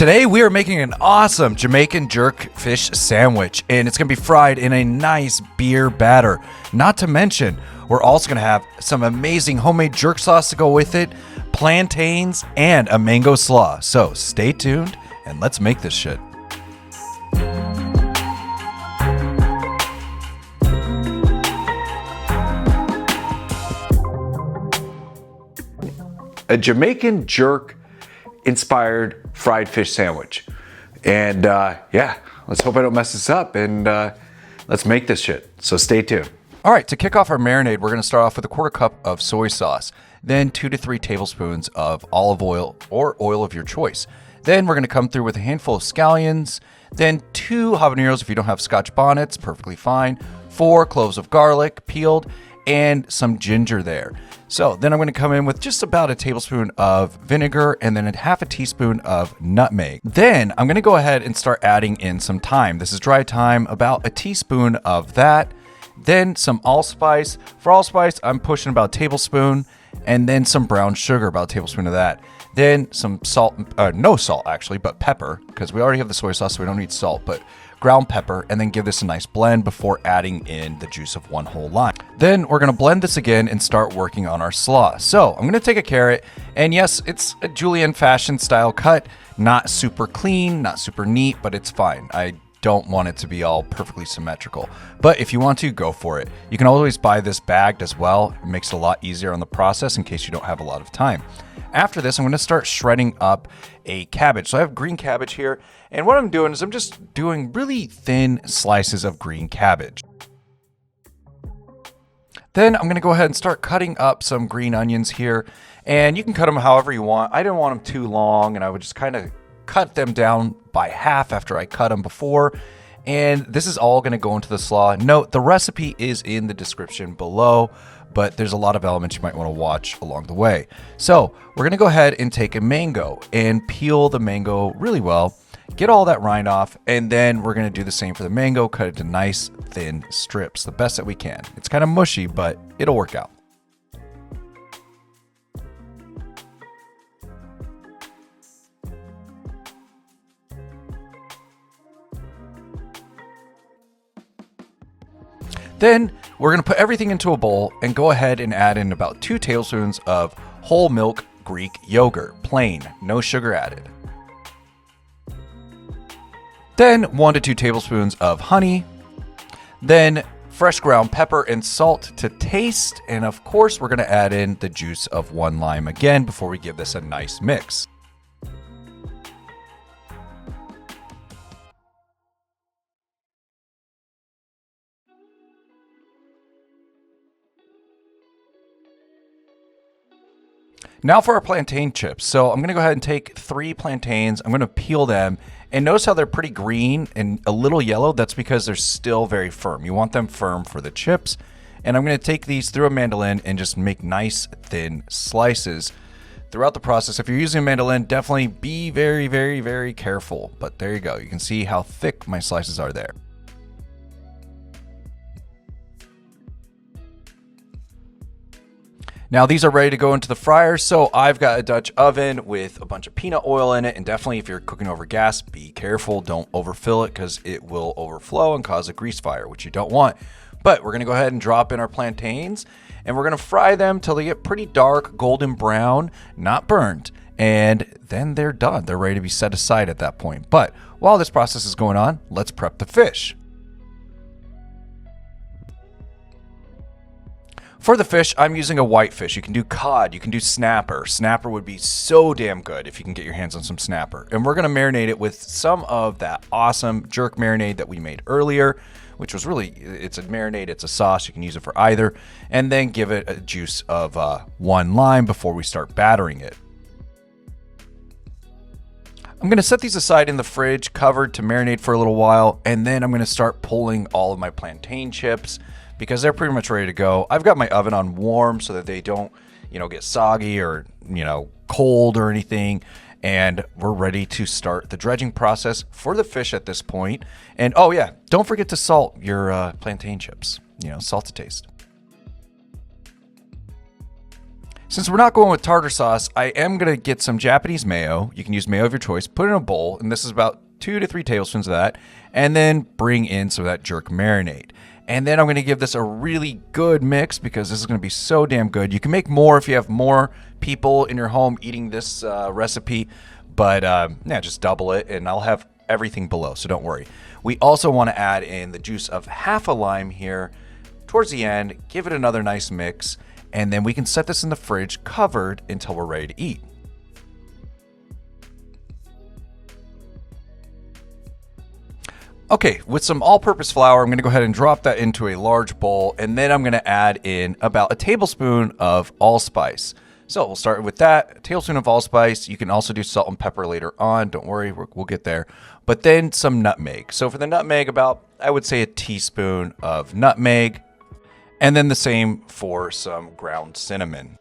Today we are making an awesome Jamaican jerk fish sandwich, and it's going to be fried in a nice beer batter. Not to mention, we're also going to have some amazing homemade jerk sauce to go with it, plantains, and a mango slaw. So stay tuned and let's make this shit. A Jamaican jerk inspired fried fish sandwich. And yeah, let's hope I don't mess this up, and let's make this shit. So stay tuned. All right, to kick off our marinade, we're gonna start off with a quarter cup of soy sauce, then 2 to 3 tablespoons of olive oil or oil of your choice. Then we're gonna come through with a handful of scallions, then 2 habaneros if you don't have Scotch bonnets, perfectly fine, 4 cloves of garlic peeled, and some ginger there. So then I'm going to come in with just about a tablespoon of vinegar and then a half a teaspoon of nutmeg. Then I'm going to go ahead and start adding in some thyme. This is dry thyme, about a teaspoon of that. Then some allspice. For allspice, I'm pushing about a tablespoon, and then some brown sugar, about a tablespoon of that. Then some salt, no salt actually, but pepper, because we already have the soy sauce, so we don't need salt, but ground pepper, and then give this a nice blend before adding in the juice of 1 whole lime. Then we're gonna blend this again and start working on our slaw. So I'm gonna take a carrot, and yes, it's a julienne fashion style cut, not super clean, not super neat, but it's fine. I don't want it to be all perfectly symmetrical, but if you want to, go for it. You can always buy this bagged as well. It makes it a lot easier on the process in case you don't have a lot of time. After this, I'm going to start shredding up a cabbage. So I have green cabbage here, and what I'm doing is I'm just doing really thin slices of green cabbage. Then I'm going to go ahead and start cutting up some green onions here, and you can cut them however you want. I didn't want them too long, and I would just kind of cut them down by half after I cut them before. And this is all going to go into the slaw. Note, the recipe is in the description below, but there's a lot of elements you might want to watch along the way. So we're going to go ahead and take a mango and peel the mango really well, get all that rind off, and then we're going to do the same for the mango, cut it to nice thin strips, the best that we can. It's kind of mushy, but it'll work out. Then we're going to put everything into a bowl and go ahead and add in about 2 tablespoons of whole milk Greek yogurt, plain, no sugar added. Then 1 to 2 tablespoons of honey, then fresh ground pepper and salt to taste, and of course we're going to add in the juice of 1 lime again before we give this a nice mix. Now for our plantain chips. So I'm going to go ahead and take 3 plantains. I'm going to peel them, and notice how they're pretty green and a little yellow. That's because they're still very firm. You want them firm for the chips. And I'm going to take these through a mandolin and just make nice thin slices throughout the process. If you're using a mandolin, definitely be very, very, very careful. But there you go. You can see how thick my slices are there. Now these are ready to go into the fryer, so I've got a Dutch oven with a bunch of peanut oil in it, and definitely if you're cooking over gas, be careful, don't overfill it because it will overflow and cause a grease fire, which you don't want. But we're gonna go ahead and drop in our plantains, and we're gonna fry them till they get pretty dark, golden brown, not burnt, and then they're done. They're ready to be set aside at that point. But while this process is going on, let's prep the fish. For the fish, I'm using a whitefish. You can do cod, you can do snapper. Snapper would be so damn good if you can get your hands on some snapper. And we're gonna marinate it with some of that awesome jerk marinade that we made earlier, which was really, it's a marinade, it's a sauce, you can use it for either. And then give it a juice of 1 lime before we start battering it. I'm gonna set these aside in the fridge, covered to marinate for a little while, and then I'm gonna start pulling all of my plantain chips, because they're pretty much ready to go. I've got my oven on warm so that they don't, get soggy or, cold or anything. And we're ready to start the dredging process for the fish at this point. And oh yeah, don't forget to salt your plantain chips, salt to taste. Since we're not going with tartar sauce, I am going to get some Japanese mayo. You can use mayo of your choice. Put it in a bowl, and this is about 2 to 3 tablespoons of that. And then bring in some of that jerk marinade. And then I'm going to give this a really good mix because this is going to be so damn good. You can make more if you have more people in your home eating this recipe. But yeah, just double it, and I'll have everything below, so don't worry. We also want to add in the juice of half a lime here towards the end. Give it another nice mix. And then we can set this in the fridge covered until we're ready to eat. Okay, with some all-purpose flour, I'm going to go ahead and drop that into a large bowl, and then I'm going to add in about a tablespoon of allspice. So we'll start with that, a tablespoon of allspice. You can also do salt and pepper later on. Don't worry, we'll get there. But then some nutmeg. So for the nutmeg, about, I would say, a teaspoon of nutmeg. And then the same for some ground cinnamon.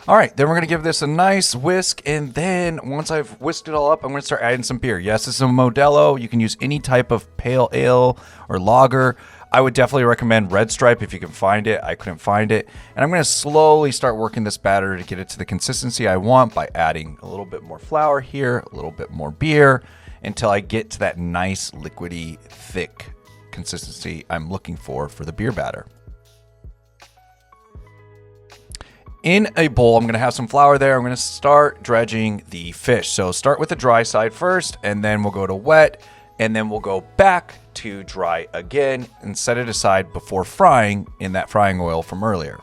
All right, then we're gonna give this a nice whisk, and then once I've whisked it all up, I'm gonna start adding some beer. Yes, this is a Modelo. You can use any type of pale ale or lager. I would definitely recommend Red Stripe if you can find it. I couldn't find it. And I'm going to slowly start working this batter to get it to the consistency I want by adding a little bit more flour here, a little bit more beer, until I get to that nice liquidy, thick consistency I'm looking for the beer batter. In a bowl, I'm going to have some flour there. I'm going to start dredging the fish. So start with the dry side first, and then we'll go to wet, and then we'll go back to dry again and set it aside before frying in that frying oil from earlier.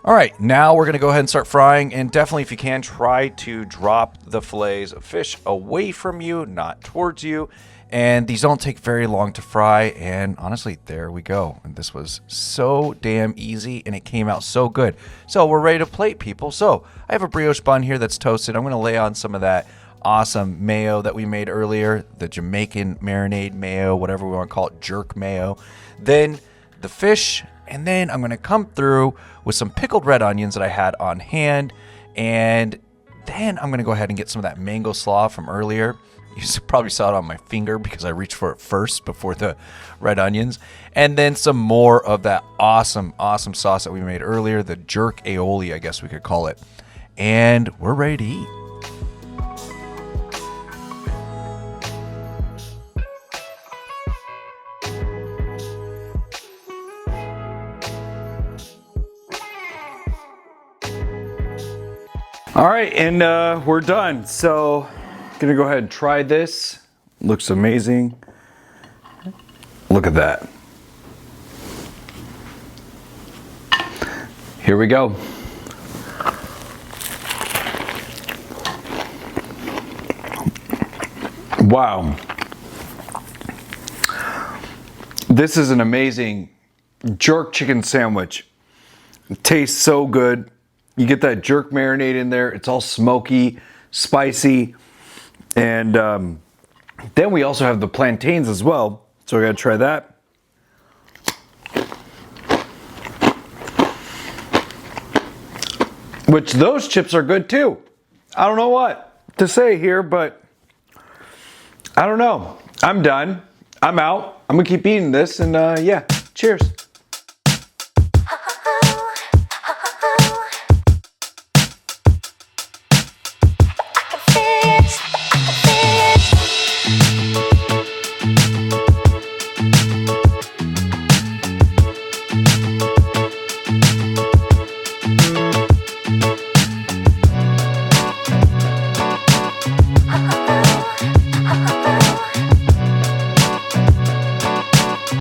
All right, now we're gonna go ahead and start frying, and definitely if you can, try to drop the fillets of fish away from you, not towards you. And these don't take very long to fry, and honestly, there we go. And this was so damn easy, and it came out so good. So we're ready to plate, people. So I have a brioche bun here that's toasted. I'm gonna lay on some of that awesome mayo that we made earlier, the Jamaican marinade mayo, whatever we want to call it, jerk mayo. Then the fish, and then I'm gonna come through with some pickled red onions that I had on hand, and then I'm gonna go ahead and get some of that mango slaw from earlier. You probably saw it on my finger because I reached for it first before the red onions. And then some more of that awesome, awesome sauce that we made earlier, the jerk aioli, I guess we could call it. And we're ready to eat. All right, and we're done. So gonna go ahead and try this. Looks amazing. Look at that. Here we go. Wow. This is an amazing jerk chicken sandwich. It tastes so good. You get that jerk marinade in there. It's all smoky, spicy. And then we also have the plantains as well. So I gotta try that. Which those chips are good too. I don't know what to say here, but I don't know. I'm done. I'm out. I'm gonna keep eating this, and yeah, cheers.